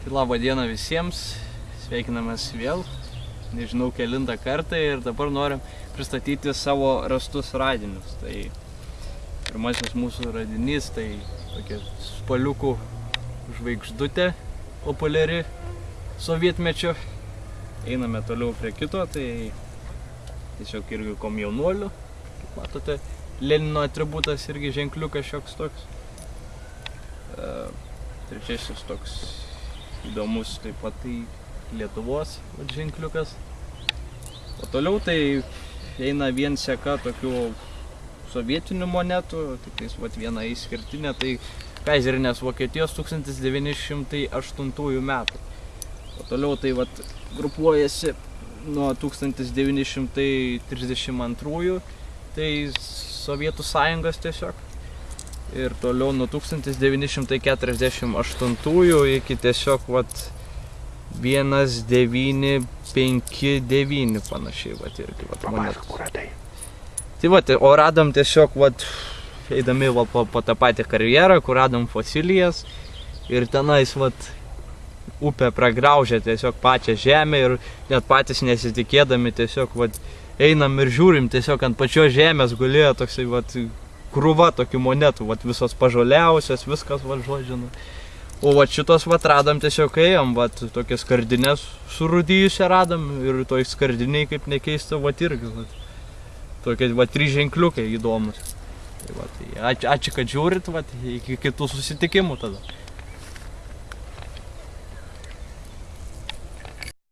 Tai labą dieną visiems, sveikinamės vėl, nežinau kelintą kartą ir dabar norim pristatyti savo rastus radinius. Tai pirmasis mūsų radinys, tai tokia spaliukų žvaigždutė, populiari sovietmečio. Einame toliau prie kito, tai tiesiog irgi komjaunuolių, kaip matote, Lenino atributas irgi ženkliukas šioks toks. Trečiasis toks įdomus taip pat tai Lietuvos ženkliukas. O toliau tai eina vien seka tokių sovietinių monetų, tiktais viena išskirtinė, tai Kaizerinės Vokietijos 1908 metų. O toliau tai grupuojasi nuo 1932, tai Sovietų Sąjungos tiesiog. Ir toliau nuo 1948 iki tiesiog 1959 panašiai irgi monetos. Tai o radom tiesiog eidami po tą patį karjerą, kur radom fosilijas ir tenais upė pragraužė tiesiog pačią žemę ir net patys nesitikėdami tiesiog einam ir žiūrim, tiesiog ant pačios žemės gulėjo toksai krūva tokių monetų, visos pažoliausios, viskas, žodžiu. O šitos radom tiesiog ėjom, tokias skardinės surūdijusią radom ir toj skardiniai, kaip nekeista, irgi, tokie 3 ženkliukai įdomus. Tai ačiū, kad žiūrit, iki kitų susitikimų tada.